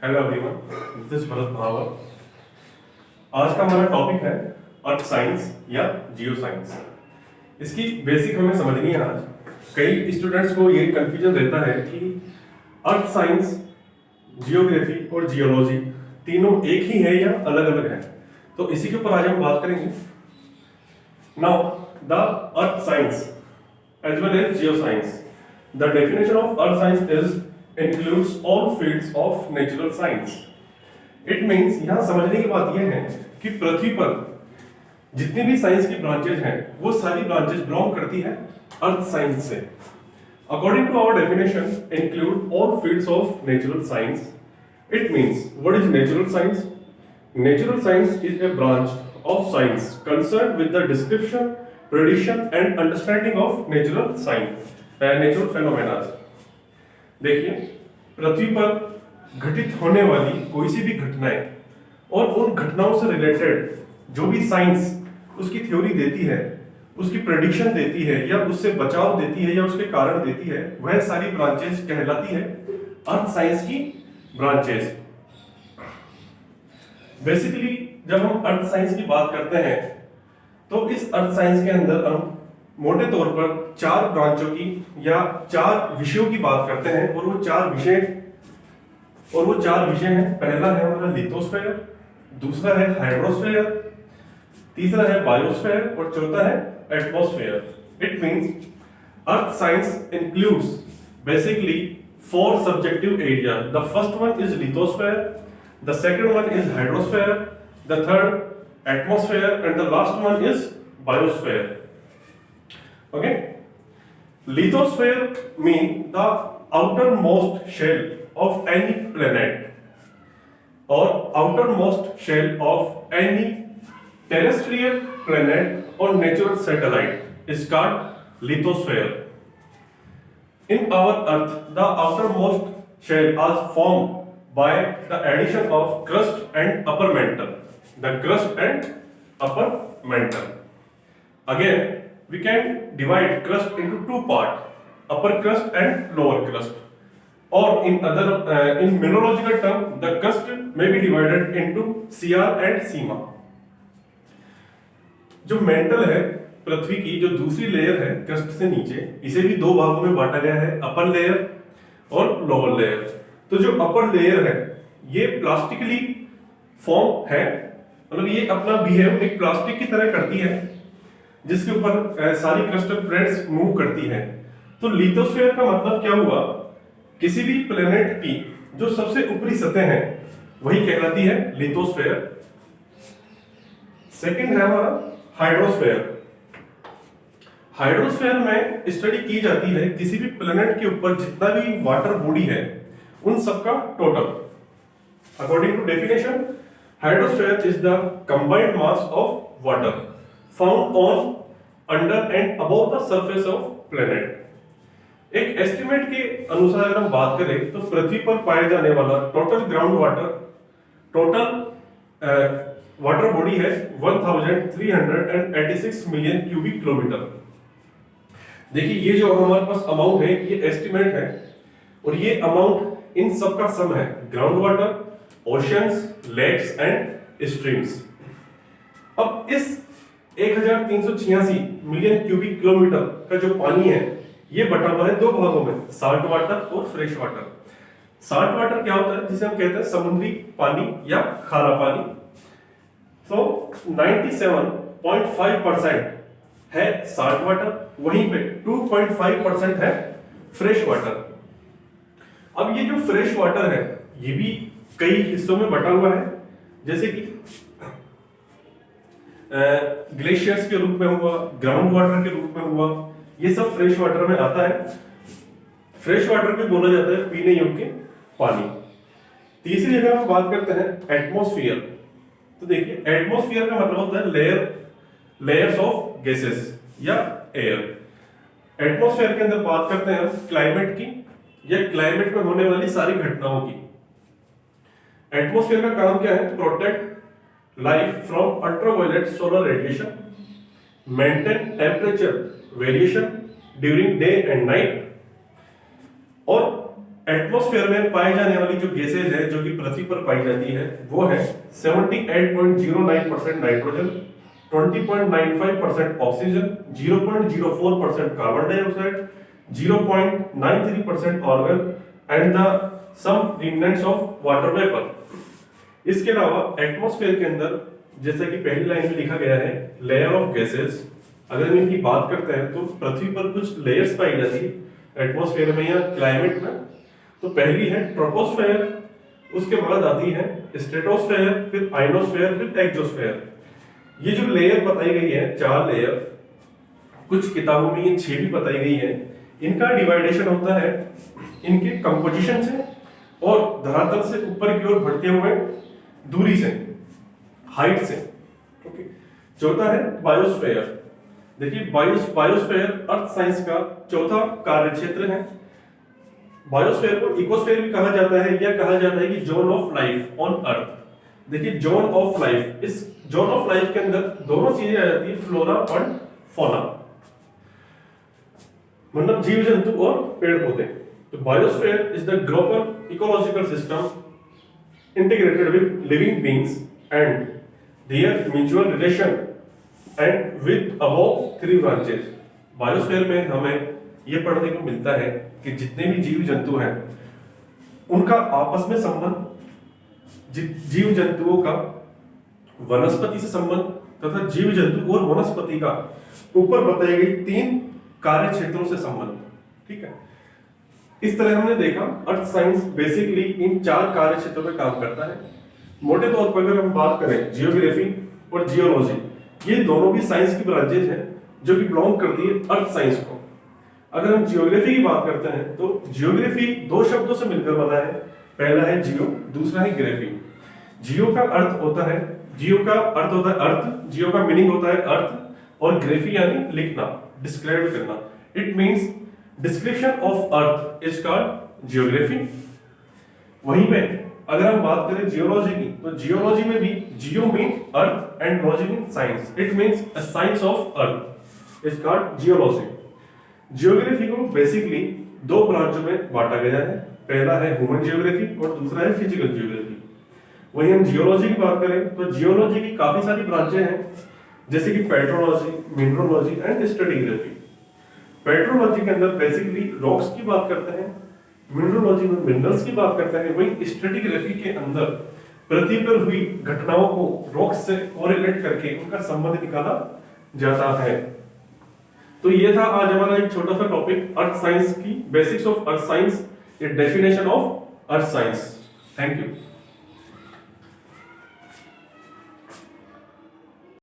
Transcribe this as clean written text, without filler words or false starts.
Hello everyone, this is Bharat भावर। आज का हमारा टॉपिक है अर्थ साइंस या जियो साइंस। इसकी बेसिक हमें समझनी है। आज कई स्टूडेंट्स को ये कंफ्यूजन रहता है कि अर्थ साइंस, जियोग्राफी और जियोलॉजी तीनों एक ही है या अलग अलग है। तो इसी के ऊपर आज हम बात करेंगे। Now the earth science as well as geoscience. The definition of earth science includes all fields of natural science. It means यहाँ समझने की बात यह है कि पृथ्वी पर जितनी भी साइंस की ब्रांचेज हैं वो सारी ब्रांचेज बिलोंग करती है अर्थ साइंस से। According to our definition, include all fields of natural science. It means what is natural science? Natural science is a branch of science concerned with the description, prediction and understanding of natural science, natural phenomena. देखिए, पृथ्वी पर घटित होने वाली कोई सी भी घटनाएं और उन घटनाओं से रिलेटेड जो भी साइंस उसकी थ्योरी देती है, उसकी प्रेडिक्शन देती है या उससे बचाव देती है या उसके कारण देती है, वह सारी ब्रांचेस कहलाती है अर्थ साइंस की ब्रांचेस। बेसिकली जब हम अर्थ साइंस की बात करते हैं तो इस अर्थ साइंस के अंदर हम मोटे तौर पर चार ब्रांचों की या चार विषयों की बात करते हैं और वो चार विषय हैं। पहला है हमारा लिथोस्फेयर, दूसरा है हाइड्रोस्फेयर, तीसरा है बायोस्फेयर और चौथा है atmosphere. It means earth science includes basically four subjective areas. The first one is lithosphere, the second one is hydrosphere, the third atmosphere and the last one is biosphere. Okay, lithosphere mean the outermost shell of any planet or outermost shell of any terrestrial planet or natural satellite is called lithosphere. In our earth, the outermost shell is formed by the addition of crust and upper mantle. The crust and upper mantle. Again, we can divide crust into two parts: upper crust and lower crust. Or in mineralogical term, the crust may be divided into CR and सीमा। जो mental है पृथ्वी की, जो दूसरी layer है crust से नीचे, इसे भी दो भागों में बांटा गया है, अपर लेयर और लोअर लेयर। तो जो अपर लेयर है ये प्लास्टिकली फॉर्म है, मतलब ये अपना बिहेव एक प्लास्टिक की तरह करती है जिसके ऊपर सारी क्रिस्टल प्लेट्स मूव करती है। तो लिथोस्फेयर का मतलब क्या हुआ? किसी भी प्लेनेट की जो सबसे ऊपरी सतह है वही कहलाती है लिथोस्फेयर। सेकंड है हमारा हाइड्रोस्फेयर। हाइड्रोस्फेयर में स्टडी की जाती है किसी भी प्लेनेट के ऊपर जितना भी वाटर बॉडी है उन सबका total. According to definition, hydrosphere is the combined mass of water found on, under and above the surface of planet. एक एस्टिमेट के अनुसार अगर हम बात करें तो पृथ्वी पर पाए जाने वाला total ground water, total water body है 1386 मिलियन क्यूबिक किलोमीटर। देखिए, ये जो हमारे पास अमाउंट है ये एस्टिमेट है और ये अमाउंट इन सब का सम है: ground water, oceans, lakes and streams. अब इस 1386 मिलियन क्यूबिक किलोमीटर का जो पानी है ये बटा हुआ है दो भागों में, साल्ट वाटर और फ्रेश वाटर। साल्ट वाटर क्या होता है? जिसे हम कहते हैं समुद्री पानी या खारा पानी। तो 97.5% है साल्ट वाटर, वहीं पे 2.5% है फ्रेश वाटर। अब ये जो फ्रेश वाटर है ये भी कई हिस्सों में बटा हुआ है, जैसे कि ग्लेशियर्स के रूप में हुआ, ग्राउंड वाटर के रूप में हुआ, ये सब फ्रेश वाटर में आता है। फ्रेश वाटर को बोला जाता है पीने योग्य पानी। तीसरी जगह हम बात करते हैं एटमॉस्फेयर। तो देखिए, एटमॉस्फेयर का मतलब होता है लेयर्स ऑफ गैसेस या एयर। एटमॉस्फेयर के अंदर बात करते हैं हम क्लाइमेट की या क्लाइमेट में होने वाली सारी घटनाओं की। एटमॉस्फेयर का काम क्या है? Protect life from ultraviolet solar radiation, maintain temperature variation during day and night, और एटमॉस्फेयर में पाई जाने वाली जो गैसेज है जो कि पृथ्वी पर पाई जाती है वो है 78.09% nitrogen, 20.95% oxygen, 0.04% carbon dioxide, 0.93% argon and the some remnants of water vapour. इसके अलावा एटमॉस्फेयर के अंदर जैसा कि पहली लाइन में लिखा गया है लेयर ऑफ गैसेस, अगर हम इनकी बात करते हैं तो पृथ्वी पर कुछ लेयर्स पाई जाती है एटमॉस्फेयर में या क्लाइमेट में। तो पहली है ट्रोपोस्फेयर, उसके बाद आती है स्ट्रेटोस्फेयर, फिर आइनोस्फेयर, फिर एक्सोस्फेयर। ये जो लेयर बताई गई है 4 लेयर, कुछ किताबों में ये 6 भी बताई गई है। इनका डिवाइडेशन होता है इनके कंपोजिशन से और धरातल से ऊपर की ओर बढ़ते हुए दूरी से, हाइट से। ओके, चौथा है बायोस्फेयर। देखिए बायोस्फेयर अर्थ साइंस का चौथा कार्य क्षेत्र है। बायोस्फीयर को इकोस्फीयर भी कहा जाता है या कहा जाता है कि zone of life on earth. देखिए जोन ऑफ लाइफ, इस जोन ऑफ लाइफ के अंदर दोनों चीजें आ जाती है, फ्लोरा और फौना, मतलब जीव जंतु और पेड़ पौधे। तो biosphere is the global ecological system integrated with living beings and there mutual relation and with above 3 branches. Biosphere में हमें यह पढ़ने को मिलता है कि जितने भी जीव जंतु हैं उनका आपस में संबंध, जीव जंतुओं का वनस्पति से संबंध तथा जीव जंतु और वनस्पति का ऊपर बताई गई 3 कार्य क्षेत्रों से संबंध। ठीक है, इस तरह हमने देखा अर्थ साइंस बेसिकली इन 4 कार्य क्षेत्रों में काम करता है। मोटे तौर पर अगर हम बात करें जियोग्राफी और जियोलॉजी, ये दोनों भी साइंस की ब्रांचेज हैं जो कि बिलोंग करती है अर्थ साइंस को। अगर हम जियोग्राफी की बात करते हैं तो जियोग्राफी 2 शब्दों से मिलकर बना है, पहला है जियो, दूसरा है ग्राफी। जियो का अर्थ होता है अर्थ, जियो का मीनिंग होता है अर्थ और ग्राफी यानी लिखना, डिस्क्राइब करना। It means description of earth is called geography. वहीं पे अगर हम बात करें जियोलॉजी की तो जियोलॉजी में भी geo mean earth and logy mean science. It means a science of earth is called geology. Geography को बेसिकली 2 ब्रांचों में बांटा गया है, पहला है ह्यूमन जियोग्राफी और दूसरा है फिजिकल जियोग्राफी। वहीं हम जियोलॉजी की बात करें तो जियोलॉजी की काफी सारी ब्रांचें हैं, जैसे कि पेट्रोलॉजी, मिनरलोजी एंड स्ट्रेटिग्राफी। पेट्रोलॉजी के अंदर बेसिकली रॉक्स की बात करते हैं, मिनरलोजी में मिनरल्स की बात करते हैं, वहीं स्ट्रेटिग्राफी के अंदर पृथ्वी पर हुई घटनाओं को रॉक्स से कोरिलेट करके उनका संबंध निकाला जाता है। तो ये था आज हमारा एक छोटा सा टॉपिक अर्थ साइंस की, basics of earth science, a definition of earth science. Thank you.